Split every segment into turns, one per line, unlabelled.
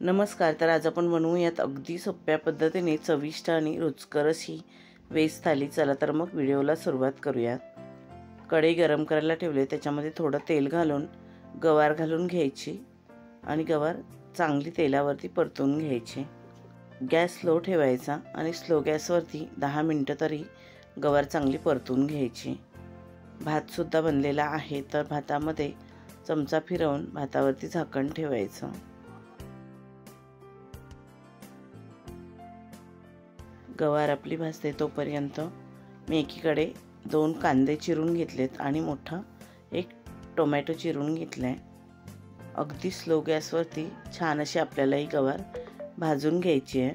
नमस्कार। तर आज आपण बनवूयात अगदी सोप्या पद्धतीने चविष्ट आणि रुचकर अशी व्हेज थाली। चला तर मग व्हिडिओला सुरुवात करूयात। कढई गरम करायला ठेवले, त्याच्यामध्ये थोडं तेल घालून गवार घालून घ्यायची आणि गवार चांगली तेलावरती परतून घ्यायची। गॅस स्लो ठेवायचा आणि स्लो गॅसवरती 10 मिनिटं तरी गवार चांगली परतून घ्यायची। भात सुद्धा बनलेला आहे, तर भातामध्ये चमचा फिरवून भातावरती झाकण ठेवायचं। गवार आपली भाजते तोपर्यंत मी एकीकडे 2 कांदे चिरून घेतलेत आणि मोठा एक टोमॅटो चिरून घेतलाय। अगदी स्लो गॅसवरती छान अशी आपल्याला ही गवार भाजून घ्यायची आहे।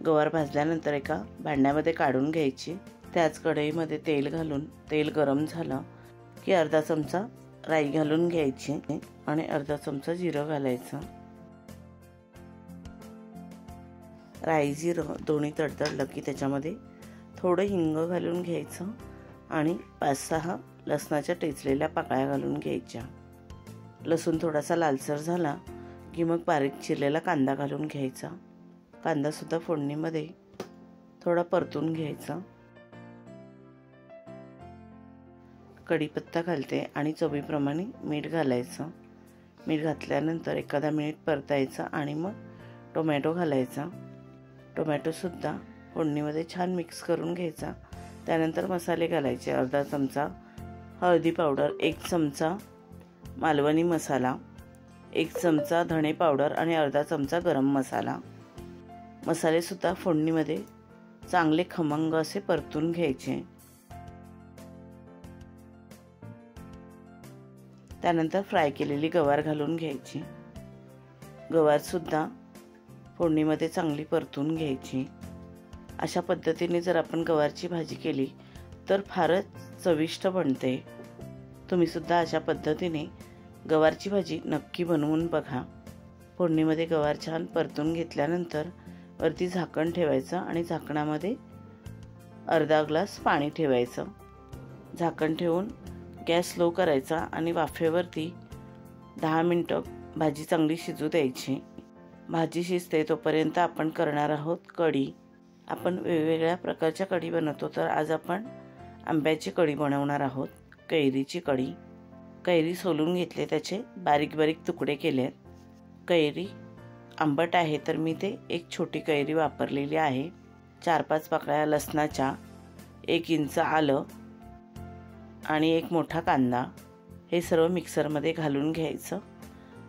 गवार भाजल्यानंतर एका भांड्यामध्ये काढून घ्यायची। त्याच कढईमध्ये तेल घालून तेल गरम झालं की अर्धा चमचा राई घालून घ्यायची आणि अर्धा चमचा जिरं घालायचं। राई जिरं दोन्ही तडतडलं की त्याच्यामध्ये थोडं हिंग घालून घ्यायचं आणि 5-6 लसणाच्या टेचलेल्या पाकळ्या घालून घ्यायच्या। लसूण थोडासा लालसर झाला की मग बारीक चिरलेला कांदा घालून घ्यायचा। कांदा सुद्धा फोडणीमध्ये थोडा परतून घ्यायचा। कढीपत्ता घालते आणि चवीप्रमाणे मीठ घालायचं। मीठ घातल्यानंतर एखादा मिनिट परतायचं आणि मग टोमॅटो घालायचा। टोमॅटो सुद्धा फोडणीमध्ये छान मिक्स करून घ्यायचा। त्यानंतर मसाले घालायचे। अर्धा चमचा हळदी पावडर, 1 चमचा मालवणी मसाला, 1 चमचा धणे पावडर आणि अर्धा चमचा गरम मसाला। मसाले सुद्धा फोडणीमध्ये चांगले खमंग असे परतून घ्यायचे। त्यानंतर फ्राय केलेली गवार घालून घ्यायची। गवार सुद्धा फोडणीमध्ये चांगली परतून घ्यायची। अशा पद्धतीने जर आपण गवारची भाजी केली तर फारच चविष्ट बनते। तुम्ही सुद्धा अशा पद्धतीने गवारची भाजी नक्की बनवून बघा। फोडणीमध्ये गवार छान परतून घेतल्यानंतर वरती झाकण ठेवायचं आणि झाकणामध्ये अर्धा ग्लास पाणी ठेवायचं। झाकण ठेवून गॅस स्लो करायचा आणि वाफेवरती 10 मिनिटं भाजी चांगली शिजू द्यायची। भाजी शिजते तोपर्यंत आपण करणार आहोत कढी। आपण वेगवेगळ्या प्रकारच्या कढी बनवतो, तर आज आपण आंब्याची कढी बनवणार आहोत। कैरीची कढी। कैरी सोलून घेतले, त्याचे बारीक बारीक तुकडे केले। कैरी आंबट आहे तर मी ते एक छोटी कैरी वापरलेली आहे। 4-5 पाकळ्या लसणाच्या, 1 इंच आलं आणि 1 मोठा कांदा हे सर्व मिक्सरमध्ये घालून घ्यायचं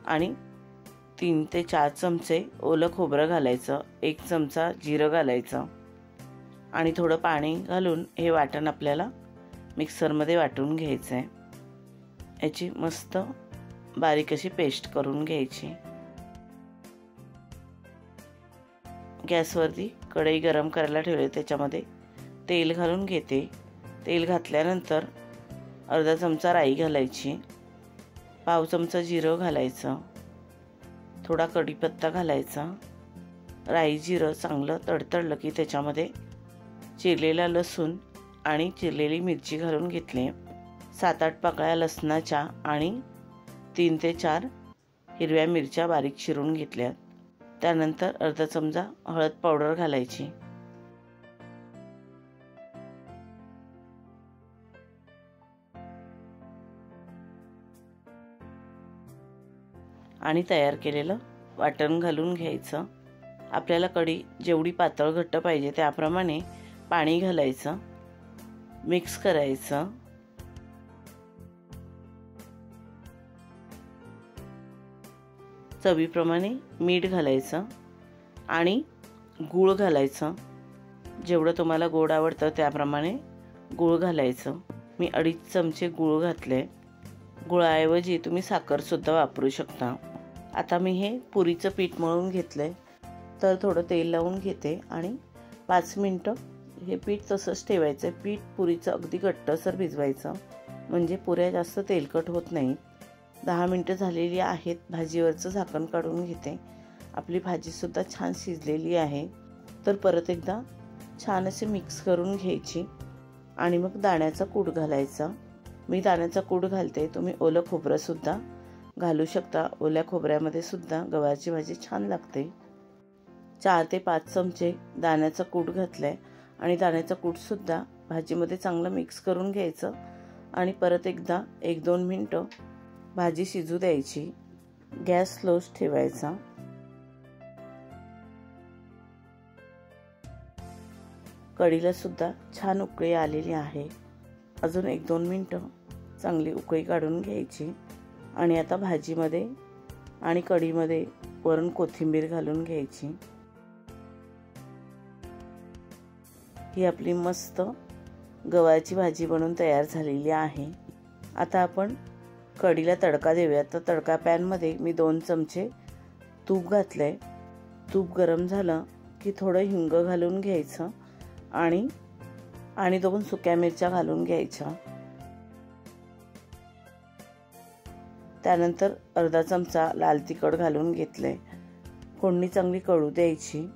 आणि 3 ते 4 चमचे ओलं खोबरं घालायचं, 1 चमचा जिरं घालायचं आणि थोडं पाणी घालून हे वाटण आपल्याला मिक्सरमध्ये वाटून घ्यायचं आहे। याची मस्त बारीक अशी पेस्ट करून घ्यायची। गॅसवरती कढई गरम करायला ठेवली, त्याच्यामध्ये तेल घालून घेते। तेल घातल्यानंतर अर्धा चमचा राई घालायची, पाव चमचा जिरं घालायचं, थोडा कढीपत्ता घालायचा। राई जिरं चांगलं तडतडलं की त्याच्यामध्ये चिरलेला लसूण आणि चिरलेली मिरची घालून घेतली। 7-8 पाकळ्या लसणाच्या आणि 3 ते 4 हिरव्या मिरच्या बारीक चिरून घेतल्या। त्यानंतर अर्धा चमचा हळद पावडर घालायची। आणि तयार केलेलं वाटण घालून घ्यायचं। आपल्याला कढी जेवढी पातळ घट्ट पाहिजे त्याप्रमाणे पाणी घालायचं, मिक्स करायचं। चवीप्रमाणे मीठ घालायचं आणि गूळ घालायचं। जेवढं तुम्हाला गोड आवडतं त्याप्रमाणे गूळ घालायचं। मी 2.5 चमचे गूळ घातले। गुळाऐवजी तुम्ही साखर सुद्धा वापरू शकता। आता मी हे पुरीचं पीठ मळून घेतलंय, तर थोडं तेल लावून घेते आणि 5 मिनिटं हे पीठ तसंच ठेवायचं। पीठ पुरीचं अगदी घट्टसर भिजवायचं, म्हणजे पुऱ्या जास्त तेलकट होत नाहीत। 10 मिनिटं झालेली आहेत। भाजीवरचं झाकण काढून घेते। आपली भाजी सुद्धा छान शिजलेली आहे, तर परत एकदा छान असे मिक्स करून घ्यायची आणि मग दाण्याचा कूट घालायचा। मी दाण्याचा कूट घालते, तुम्ही ओलं खोबरं सुद्धा घालू शकता. ओल्या खोबऱ्यामध्ये सुद्धा गवारची भाजी छान लागते. 4 ते 5 चमचे दाण्याचा कूट घातलाय आणि दाण्याचा कूट सुद्धा भाजीमध्ये चांगलं मिक्स करून घ्यायचं आणि परत एकदा 1-2 मिनिटं भाजी शिजू द्यायची. गॅस स्लोच ठेवायचा. कढीला सुद्धा छान उकळी आलेली आहे. अजून 1-2 मिनिटं चांगली उकळी काढून घ्यायची आणि आता भाजीमध्ये आणि कढीमध्ये वरून कोथिंबीर घालून घ्यायची. ही आपली मस्त गवारची भाजी बनवून तयार झालेली आहे. आता आपण कढीला तडका देऊया. तर तडका पॅनमध्ये मी 2 चमचे तूप घातलंय. तूप गरम झालं की थोडं हिंग घालून घ्यायचं आणि 2 सुक्या मिरच्या घालून घ्यायच्या. त्यानंतर अर्धा चमचा लाल तिखट घालून घेतले. फोडणी चांगली कळू द्यायची.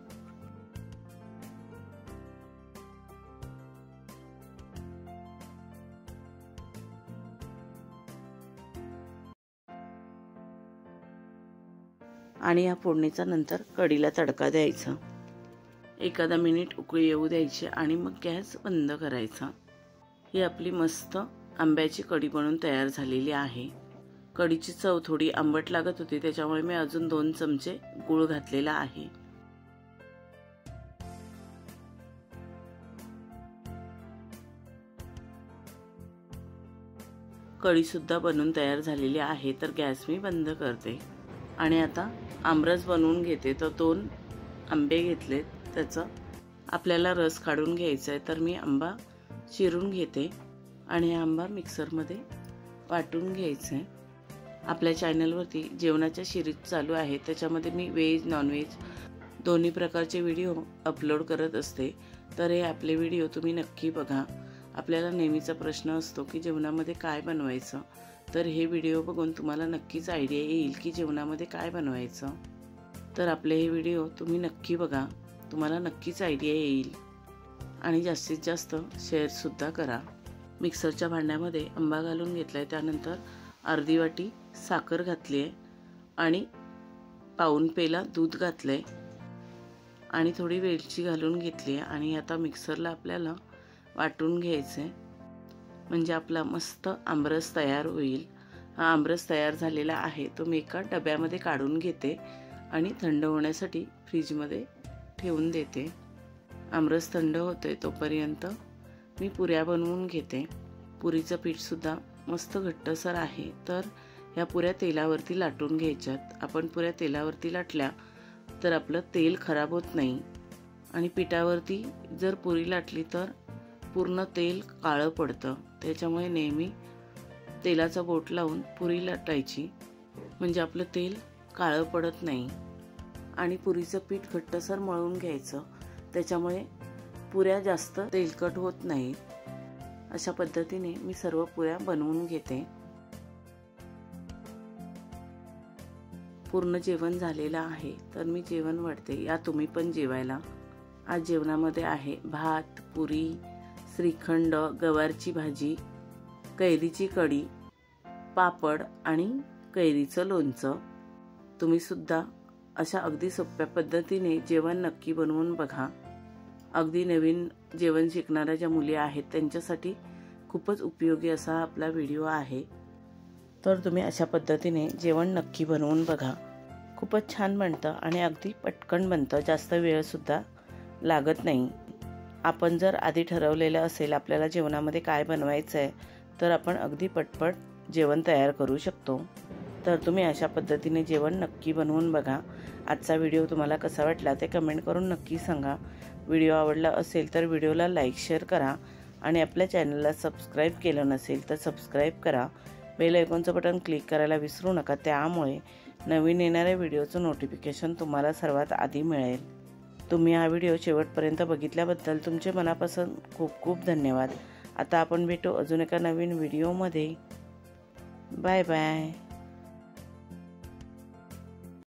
आणि या फोडणीचा नंतर कढीला तडका द्यायचा. 1 मिनिट उकळी येऊ द्यायची आणि मग गॅस बंद करायचा. ही आपली मस्त आंब्याची कढी बनवून तयार झालेली आहे. कढीची चव थोडी आंबट लागत होती, त्याच्यामुळे मी अजून 2 चमचे गूळ घातलेला आहे. कढी सुद्धा बनवून तयार झालेली आहे. तर गॅस मी बंद करते आणि आता आमरस बनवून घेते. तर 2 आंबे घेतलेत, त्याचा आपल्याला रस काढून घ्यायचा आहे. तर मी आंबा चिरून घेते आणि आंबा मिक्सरमध्ये वाटून घ्यायचा आहे. आपल्या चॅनलवरती जेवणाच्या सिरीज चालू आहे, त्याच्यामध्ये मी व्हेज नॉनव्हेज दोन्ही प्रकारचे व्हिडिओ अपलोड करत असते. तर हे आपले व्हिडिओ तुम्ही नक्की बघा. आपल्याला नेहमीचा प्रश्न असतो की जेवणामध्ये काय बनवायचं. तर हे व्हिडिओ बघून तुम्हाला नक्कीच आयडिया येईल की जेवणामध्ये काय बनवायचं. तर आपले हे व्हिडिओ तुम्ही नक्की बघा, तुम्हाला नक्कीच आयडिया येईल आणि जास्तीत जास्त शेअरसुद्धा करा. मिक्सरच्या भांड्यामध्ये आंबा घालून घेतलाय. त्यानंतर अर्धी वाटी साखर घातली आहे आणि पाऊण पेला दूध घातलंय आणि थोडी वेलची घालून घेतली आहे आणि आता मिक्सरला आपल्याला वाटून घ्यायचं आहे. म्हणजे आपला मस्त आमरस तयार होईल. हा आमरस तयार झालेला आहे तो मी एका डब्यामध्ये काढून घेते आणि थंड होण्यासाठी फ्रीजमध्ये ठेवून देते. आमरस थंड होतोय तोपर्यंत मी पुऱ्या बनवून घेते. पुरीचं पीठसुद्धा मस्त घट्टसर आहे. तर ह्या पुऱ्या तेलावरती लाटून घ्यायच्यात. आपण पुऱ्या तेलावरती लाटल्या तर आपलं तेल खराब होत नाही आणि पिठावरती जर पुरी लाटली तर पूर्ण तेल काळं पडतं. त्याच्यामुळे नेहमी तेलाचा बोट लावून पुरी लाटायची, म्हणजे आपलं तेल काळं पडत नाही. आणि पुरीचं पीठ घट्टसर मळून घ्यायचं, त्याच्यामुळे पुऱ्या जास्त तेलकट होत नाहीत. अशा पद्धतीने मी सर्व पुऱ्या बनवून घेते. पूर्ण जेवण झालेलं आहे, तर मी जेवण वाढते. या तुम्ही पण जेवायला. आज जेवणामध्ये आहे भात, पुरी, श्रीखंड, गवारची भाजी, कैरीची कढी, पापड आणि कैरीचं लोणचं. तुम्ही सुद्धा अशा अगदी सोप्या पद्धतीने जेवण नक्की बनवून बघा. अगदी नवीन जेवण शिकणाऱ्या ज्या मुली आहेत त्यांच्यासाठी खूपच उपयोगी असा आपला व्हिडिओ आहे. तर तुम्ही अशा पद्धतीने जेवण नक्की बनवून बघा. खूपच छान बनतं आणि अगदी पटकन बनतं. जास्त वेळसुद्धा लागत नाही. आपण जर आधी ठरवलेलं असेल आपल्याला जेवणामध्ये काय बनवायचं आहे, तर आपण अगदी पटपट जेवण तयार करू शकतो. तर तुम्ही अशा पद्धतीने जेवण नक्की बनवून बघा. आजचा व्हिडिओ तुम्हाला कसा वाटला ते कमेंट करून नक्की सांगा. व्हिडिओ आवडला असेल तर व्हिडिओला लाईक शेअर करा आणि आपल्या चॅनलला सबस्क्राईब केलं नसेल तर सबस्क्राईब करा. बेल आयकॉनचं बटन क्लिक करायला विसरू नका, त्यामुळे नवीन येणाऱ्या व्हिडिओचं नोटिफिकेशन तुम्हाला सर्वात आधी मिळेल. तुम्ही हा व्हिडिओ शेवटपर्यंत बघितल्याबद्दल तुमचे मनापासून खूप खूप धन्यवाद. आता आपण भेटू अजून एका नवीन व्हिडिओमध्ये. Bye bye.